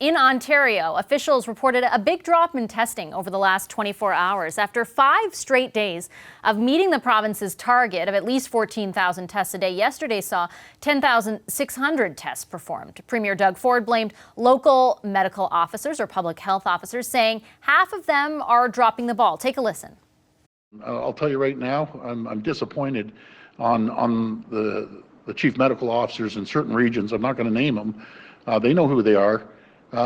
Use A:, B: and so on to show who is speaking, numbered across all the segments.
A: In Ontario, officials reported a big drop in testing over the last 24 hours after 5 straight days of meeting the province's target of at least 14,000 tests a day. Yesterday saw 10,600 tests performed. Premier Doug Ford blamed local medical officers or public health officers, saying half of them are dropping the ball. Take a listen.
B: I'll tell you right now, I'm disappointed on the chief medical officers in certain regions. I'm not going to name them. They know who they are.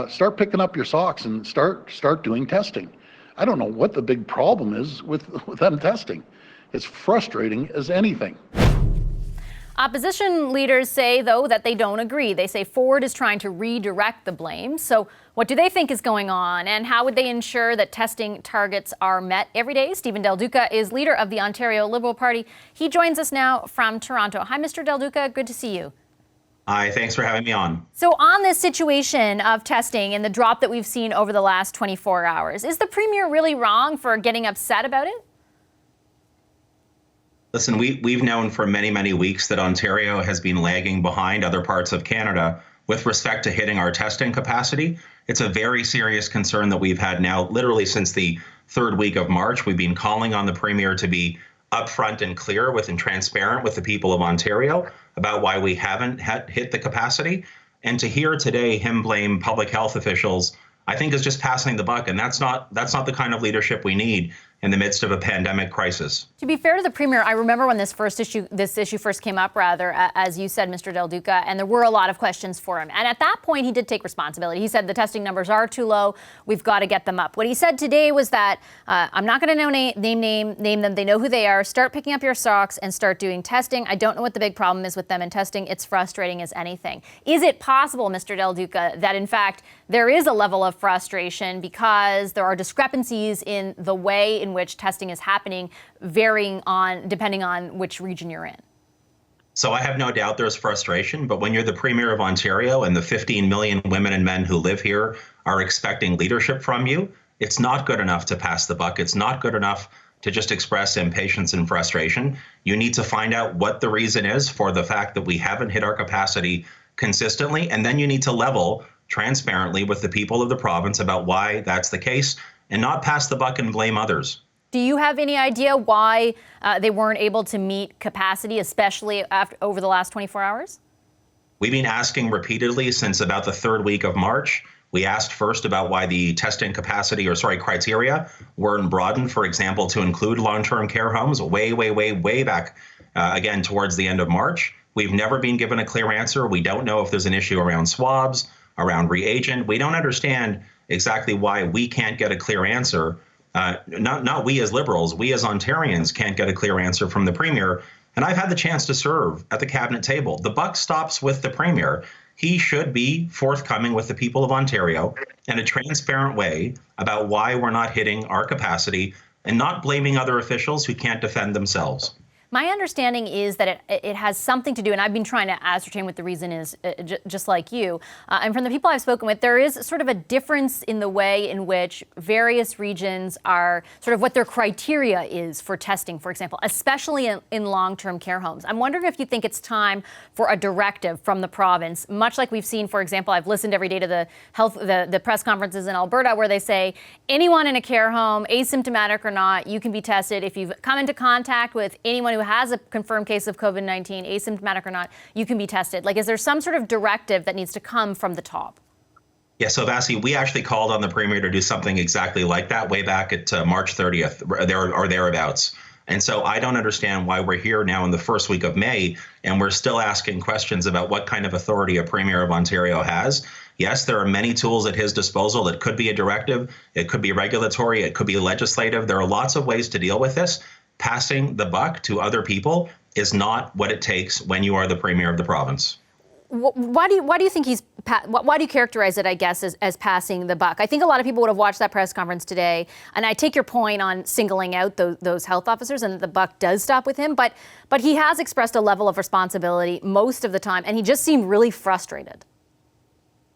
B: Start picking up your socks and start doing testing. I don't know what the big problem is with them testing. It's frustrating as anything.
A: Opposition leaders say, though, that they don't agree. They say Ford is trying to redirect the blame. So what do they think is going on, and how would they ensure that testing targets are met every day? Stephen Del Duca is leader of the Ontario Liberal Party. He joins us now from Toronto. Hi, Mr. Del Duca. Good to see you.
C: Hi, thanks for having me on.
A: So on this situation of testing and the drop that we've seen over the last 24 hours, is the Premier really wrong for getting upset about it?
C: Listen, we've known for many, many weeks that Ontario has been lagging behind other parts of Canada with respect to hitting our testing capacity. It's a very serious concern that we've had now literally since the 3rd week of March. We've been calling on the Premier to be upfront and clear and transparent with the people of Ontario about why we haven't hit the capacity. And to hear today him blame public health officials, I think is just passing the buck. And that's not the kind of leadership we need in the midst of a pandemic crisis.
A: To be fair to the Premier, I remember when this issue first came up, as you said, Mr. Del Duca, and there were a lot of questions for him. And at that point, he did take responsibility. He said the testing numbers are too low. We've got to get them up. What he said today was that I'm not going to name them. They know who they are. Start picking up your socks and start doing testing. I don't know what the big problem is with them in testing. It's frustrating as anything. Is it possible, Mr. Del Duca, that in fact there is a level of frustration because there are discrepancies in the way in which testing is happening, depending on which region you're in?
C: So I have no doubt there's frustration, but when you're the Premier of Ontario and the 15 million women and men who live here are expecting leadership from you, it's not good enough to pass the buck. It's not good enough to just express impatience and frustration. You need to find out what the reason is for the fact that we haven't hit our capacity consistently, and then you need to level transparently with the people of the province about why that's the case and not pass the buck and blame others.
A: Do you have any idea why they weren't able to meet capacity, especially over the last 24 hours?
C: We've been asking repeatedly since about the 3rd week of March. We asked first about why the testing criteria weren't broadened, for example, to include long-term care homes way back, again, towards the end of March. We've never been given a clear answer. We don't know if there's an issue around swabs, around reagent. We don't understand exactly why we can't get a clear answer. Not we as Liberals, we as Ontarians can't get a clear answer from the Premier. And I've had the chance to serve at the cabinet table. The buck stops with the Premier. He should be forthcoming with the people of Ontario in a transparent way about why we're not hitting our capacity and not blaming other officials who can't defend themselves.
A: My understanding is that it has something to do, and I've been trying to ascertain what the reason is, just like you. And from the people I've spoken with, there is sort of a difference in the way in which various regions are, sort of what their criteria is for testing, for example, especially in long-term care homes. I'm wondering if you think it's time for a directive from the province, much like we've seen, for example, I've listened every day to the press conferences in Alberta where they say anyone in a care home, asymptomatic or not, you can be tested. If you've come into contact with anyone who has a confirmed case of COVID-19, asymptomatic or not, you can be tested. Like, is there some sort of directive that needs to come from the top?
C: Yeah, so Vassie, we actually called on the Premier to do something exactly like that way back at March 30th or thereabouts. And so I don't understand why we're here now in the 1st week of May and we're still asking questions about what kind of authority a Premier of Ontario has. Yes, there are many tools at his disposal. It could be a directive, it could be regulatory, it could be legislative. There are lots of ways to deal with this. Passing the buck to other people is not what it takes when you are the Premier of the province.
A: Why do you think why do you characterize it, I guess, as passing the buck? I think a lot of people would have watched that press conference today, and I take your point on singling out those health officers, and the buck does stop with him, but he has expressed a level of responsibility most of the time, and he just seemed really frustrated.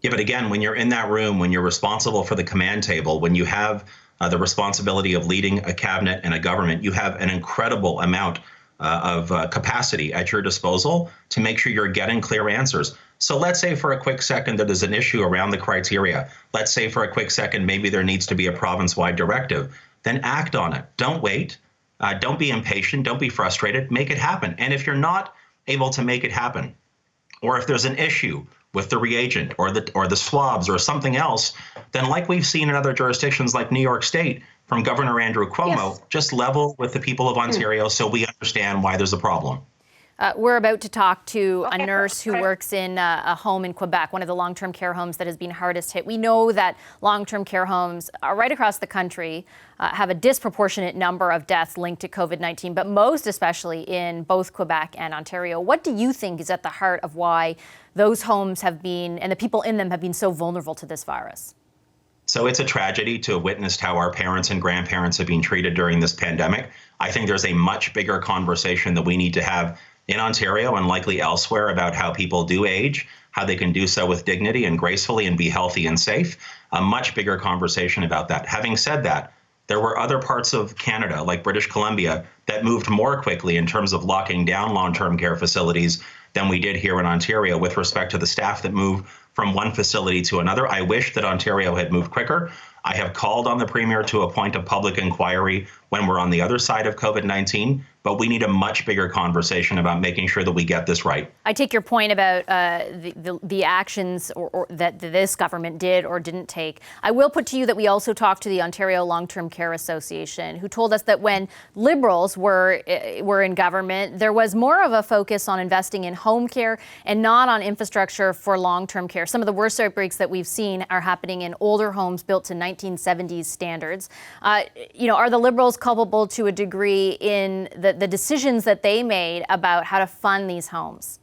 C: Yeah, but again, when you're in that room, when you're responsible for the command table, when you have the responsibility of leading a cabinet and a government, you have an incredible amount of capacity at your disposal to make sure you're getting clear answers. So let's say for a quick second that there's an issue around the criteria. Let's say for a quick second maybe there needs to be a province-wide directive. Then act on it. Don't wait. Don't be impatient. Don't be frustrated. Make it happen. And if you're not able to make it happen, or if there's an issue with the reagent or the swabs or something else, then like we've seen in other jurisdictions like New York State from Governor Andrew Cuomo, just level with the people of Ontario so we understand why there's a problem.
A: We're about to talk to a nurse who works in a home in Quebec, one of the long-term care homes that has been hardest hit. We know that long-term care homes right across the country have a disproportionate number of deaths linked to COVID-19, but most especially in both Quebec and Ontario. What do you think is at the heart of why those homes have been, and the people in them have been so vulnerable to this virus?
C: So it's a tragedy to have witnessed how our parents and grandparents have been treated during this pandemic. I think there's a much bigger conversation that we need to have in Ontario and likely elsewhere about how people do age, how they can do so with dignity and gracefully and be healthy and safe. A much bigger conversation about that. Having said that, there were other parts of Canada, like British Columbia, that moved more quickly in terms of locking down long-term care facilities than we did here in Ontario with respect to the staff that moved from one facility to another. I wish that Ontario had moved quicker. I have called on the Premier to appoint a public inquiry when we're on the other side of COVID-19, but we need a much bigger conversation about making sure that we get this right.
A: I take your point about the actions or that this government did or didn't take. I will put to you that we also talked to the Ontario Long-Term Care Association, who told us that when Liberals were in government, there was more of a focus on investing in home care and not on infrastructure for long-term care. Some of the worst outbreaks that we've seen are happening in older homes built to 1970s standards. Are the Liberals culpable to a degree in the decisions that they made about how to fund these homes?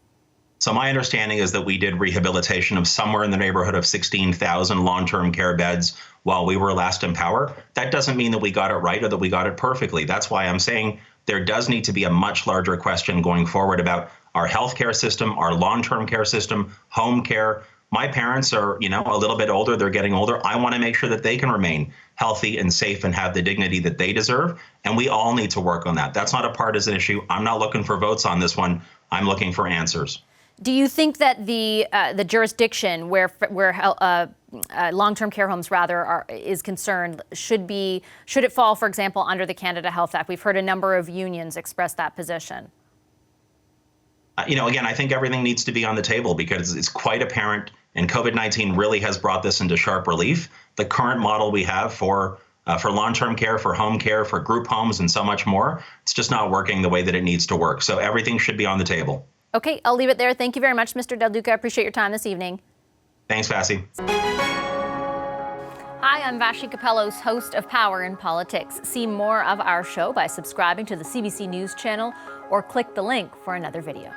C: So my understanding is that we did rehabilitation of somewhere in the neighborhood of 16,000 long-term care beds while we were last in power. That doesn't mean that we got it right or that we got it perfectly. That's why I'm saying there does need to be a much larger question going forward about our healthcare system, our long-term care system, home care. My parents are, a little bit older. They're getting older. I want to make sure that they can remain healthy and safe and have the dignity that they deserve. And we all need to work on that. That's not a partisan issue. I'm not looking for votes on this one. I'm looking for answers.
A: Do you think that the jurisdiction where long-term care homes is concerned should it fall, for example, under the Canada Health Act? We've heard a number of unions express that position.
C: Again, I think everything needs to be on the table because it's quite apparent, and COVID-19 really has brought this into sharp relief. The current model we have for long-term care, for home care, for group homes, and so much more, it's just not working the way that it needs to work. So everything should be on the table.
A: Okay, I'll leave it there. Thank you very much, Mr. Del Duca. I appreciate your time this evening.
C: Thanks, Vassy.
A: Hi, I'm Vashi Capellos, host of Power in Politics. See more of our show by subscribing to the CBC News channel or click the link for another video.